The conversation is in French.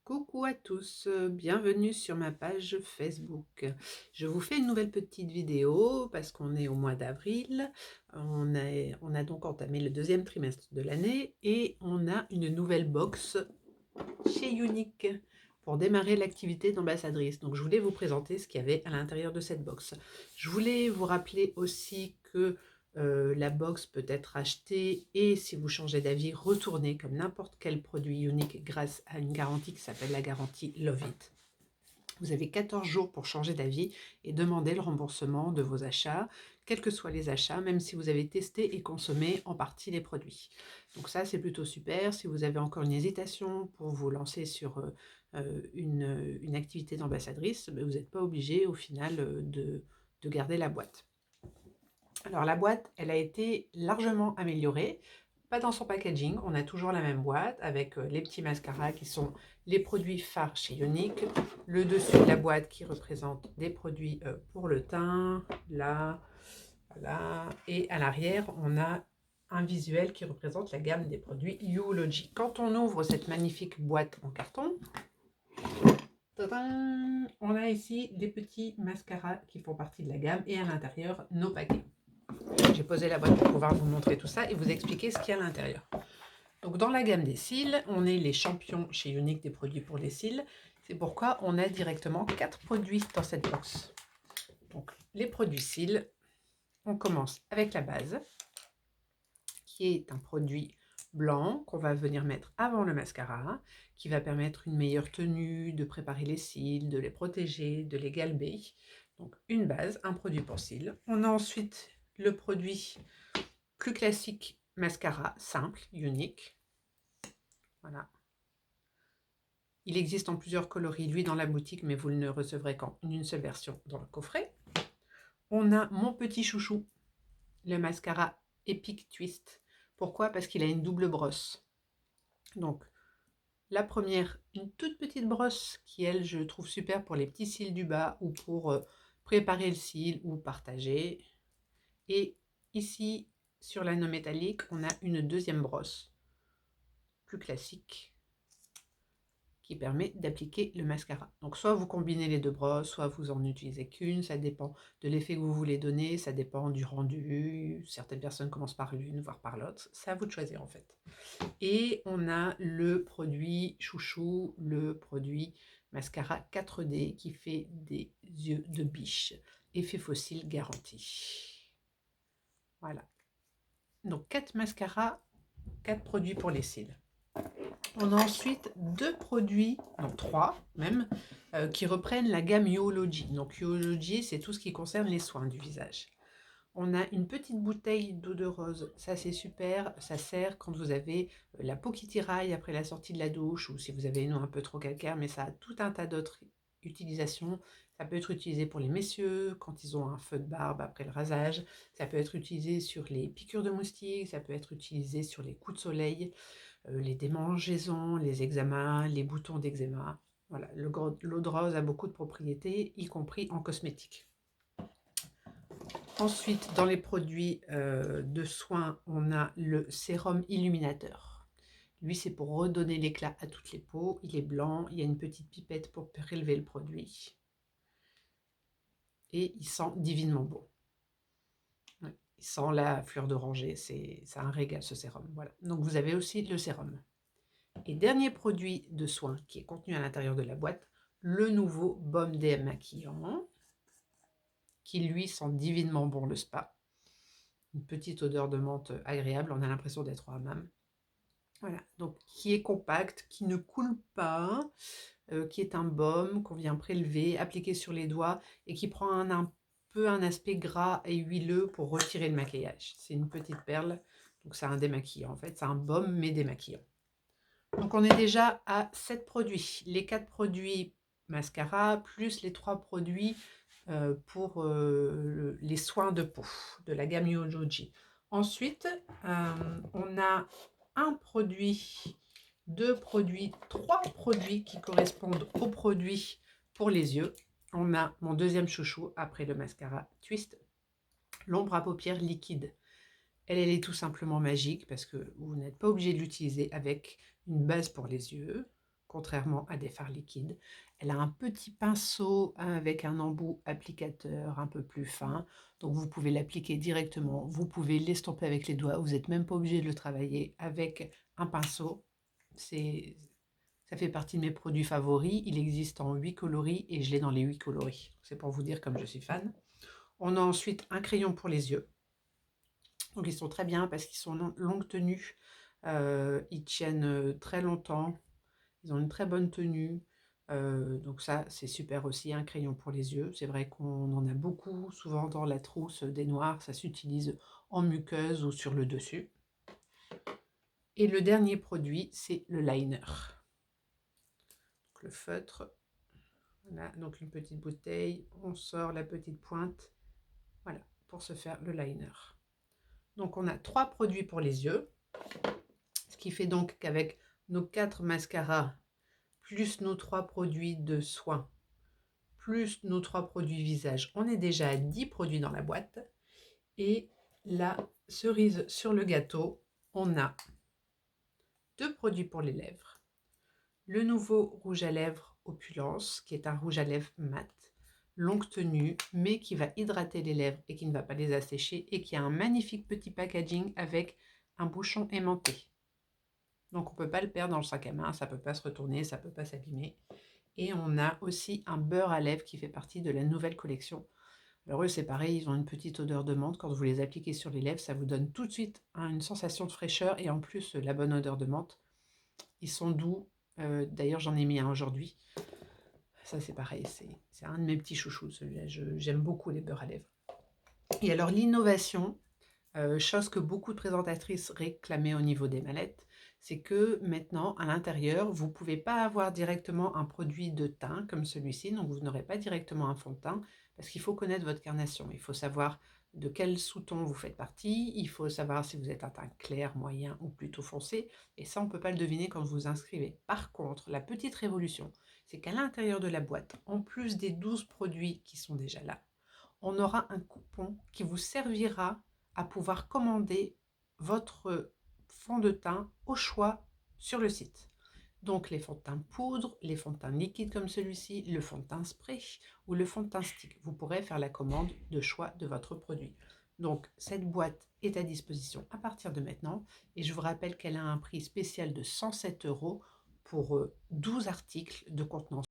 Coucou à tous, bienvenue sur ma page Facebook. Je vous fais une nouvelle petite vidéo parce qu'on est au mois d'avril. On a donc entamé le deuxième trimestre de l'année et on a une nouvelle box chez Unique pour démarrer l'activité d'ambassadrice. Donc je voulais vous présenter ce qu'il y avait à l'intérieur de cette box. Je voulais vous rappeler aussi que la box peut être achetée et si vous changez d'avis, retournée comme n'importe quel produit Unique grâce à une garantie qui s'appelle la garantie Love It. Vous avez 14 jours pour changer d'avis et demander le remboursement de vos achats, quels que soient les achats, même si vous avez testé et consommé en partie les produits. Donc ça, c'est plutôt super. Si vous avez encore une hésitation pour vous lancer sur une activité d'ambassadrice, vous n'êtes pas obligé au final de garder la boîte. Alors la boîte, elle a été largement améliorée, pas dans son packaging, on a toujours la même boîte avec les petits mascaras qui sont les produits phares chez Unique, le dessus de la boîte qui représente des produits pour le teint, là, voilà, et à l'arrière, on a un visuel qui représente la gamme des produits Youlogy. Quand on ouvre cette magnifique boîte en carton, tadam, on a ici des petits mascaras qui font partie de la gamme et à l'intérieur, nos paquets. J'ai posé la boîte pour pouvoir vous montrer tout ça et vous expliquer ce qu'il y a à l'intérieur. Donc dans la gamme des cils, on est les champions chez Unique des produits pour les cils. C'est pourquoi on a directement 4 produits dans cette box. Donc les produits cils, on commence avec la base, qui est un produit blanc qu'on va venir mettre avant le mascara, qui va permettre une meilleure tenue, de préparer les cils, de les protéger, de les galber. Donc une base, un produit pour cils. On a ensuite le produit plus classique mascara, simple, Unique. Voilà. Il existe en plusieurs coloris, lui, dans la boutique, mais vous ne le recevrez qu'en une seule version dans le coffret. On a mon petit chouchou, le mascara Epic Twist. Pourquoi? Parce qu'il a une double brosse. Donc, la première, une toute petite brosse qui, elle, je trouve super pour les petits cils du bas ou pour préparer le cil ou partager. Et ici, sur l'anneau métallique, on a une deuxième brosse, plus classique, qui permet d'appliquer le mascara. Donc soit vous combinez les deux brosses, soit vous en utilisez qu'une, ça dépend de l'effet que vous voulez donner, ça dépend du rendu, certaines personnes commencent par l'une, voire par l'autre, c'est à vous de choisir en fait. Et on a le produit chouchou, le produit mascara 4D qui fait des yeux de biche, effet fossile garanti. Voilà. Donc 4 mascaras, 4 produits pour les cils. On a ensuite 2 produits, non 3 même, qui reprennent la gamme Youlogy. Donc Youlogy, c'est tout ce qui concerne les soins du visage. On a une petite bouteille d'eau de rose, ça c'est super, ça sert quand vous avez la peau qui tiraille après la sortie de la douche ou si vous avez une eau un peu trop calcaire, mais ça a tout un tas d'autres utilisations. Ça peut être utilisé pour les messieurs quand ils ont un feu de barbe après le rasage, ça peut être utilisé sur les piqûres de moustiques, ça peut être utilisé sur les coups de soleil, les démangeaisons, les eczémas, les boutons d'eczéma. Voilà, l'eau de rose a beaucoup de propriétés, y compris en cosmétique. Ensuite, dans les produits de soins, on a le sérum illuminateur. Lui, c'est pour redonner l'éclat à toutes les peaux. Il est blanc, il y a une petite pipette pour prélever le produit. Et il sent divinement bon. Ouais, il sent la fleur d'oranger, c'est un régal ce sérum. Voilà. Donc vous avez aussi le sérum. Et dernier produit de soin qui est contenu à l'intérieur de la boîte, le nouveau baume démaquillant, qui lui sent divinement bon le spa. Une petite odeur de menthe agréable, on a l'impression d'être au hammam. Voilà, donc qui est compact, qui ne coule pas, qui est un baume qu'on vient prélever, appliquer sur les doigts et qui prend un peu un aspect gras et huileux pour retirer le maquillage. C'est une petite perle, donc c'est un démaquillant en fait, c'est un baume mais démaquillant. Donc on est déjà à 7 produits, les 4 produits mascara plus les 3 produits pour les soins de peau de la gamme Youlogy. Ensuite, on a un produit, 2 produits, 3 produits qui correspondent aux produits pour les yeux. On a mon deuxième chouchou après le mascara Twist, l'ombre à paupières liquide. Elle est tout simplement magique parce que vous n'êtes pas obligé de l'utiliser avec une base pour les yeux. contrairement à des fards liquides. Elle a un petit pinceau avec un embout applicateur un peu plus fin, donc vous pouvez l'appliquer directement, vous pouvez l'estomper avec les doigts, vous n'êtes même pas obligé de le travailler avec un pinceau. Ça fait partie de mes produits favoris, il existe en 8 coloris et je l'ai dans les 8 coloris. C'est pour vous dire comme je suis fan. On a ensuite un crayon pour les yeux. Donc ils sont très bien parce qu'ils sont longue tenue, ils tiennent très longtemps, ils ont une très bonne tenue. Donc ça, c'est super aussi, un crayon pour les yeux. C'est vrai qu'on en a beaucoup, souvent dans la trousse des noirs, ça s'utilise en muqueuse ou sur le dessus. Et le dernier produit, c'est le liner. Donc le feutre, voilà, donc une petite bouteille, on sort la petite pointe, voilà, pour se faire le liner. Donc on a 3 produits pour les yeux, ce qui fait donc qu'avec nos 4 mascaras, plus nos 3 produits de soins, plus nos 3 produits visage, on est déjà à 10 produits dans la boîte. Et la cerise sur le gâteau, on a 2 produits pour les lèvres. Le nouveau rouge à lèvres Opulence, qui est un rouge à lèvres mat, longue tenue, mais qui va hydrater les lèvres et qui ne va pas les assécher, et qui a un magnifique petit packaging avec un bouchon aimanté. Donc on ne peut pas le perdre dans le sac à main, ça ne peut pas se retourner, ça ne peut pas s'abîmer. Et on a aussi un beurre à lèvres qui fait partie de la nouvelle collection. Alors eux, c'est pareil, ils ont une petite odeur de menthe. Quand vous les appliquez sur les lèvres, ça vous donne tout de suite une sensation de fraîcheur et en plus la bonne odeur de menthe. Ils sont doux. D'ailleurs, j'en ai mis un aujourd'hui. Ça, c'est pareil, c'est un de mes petits chouchous, celui-là. J'aime beaucoup les beurres à lèvres. Et alors, l'innovation, chose que beaucoup de présentatrices réclamaient au niveau des mallettes, c'est que maintenant, à l'intérieur, vous ne pouvez pas avoir directement un produit de teint comme celui-ci, donc vous n'aurez pas directement un fond de teint, parce qu'il faut connaître votre carnation. Il faut savoir de quel sous-ton vous faites partie, il faut savoir si vous êtes un teint clair, moyen ou plutôt foncé, et ça, on ne peut pas le deviner quand vous vous inscrivez. Par contre, la petite révolution, c'est qu'à l'intérieur de la boîte, en plus des 12 produits qui sont déjà là, on aura un coupon qui vous servira à pouvoir commander votre fond de teint au choix sur le site. Donc les fonds de teint poudre, les fonds de teint liquide comme celui-ci, le fond de teint spray ou le fond de teint stick. Vous pourrez faire la commande de choix de votre produit. Donc cette boîte est à disposition à partir de maintenant et je vous rappelle qu'elle a un prix spécial de 107 € pour 12 articles de contenance.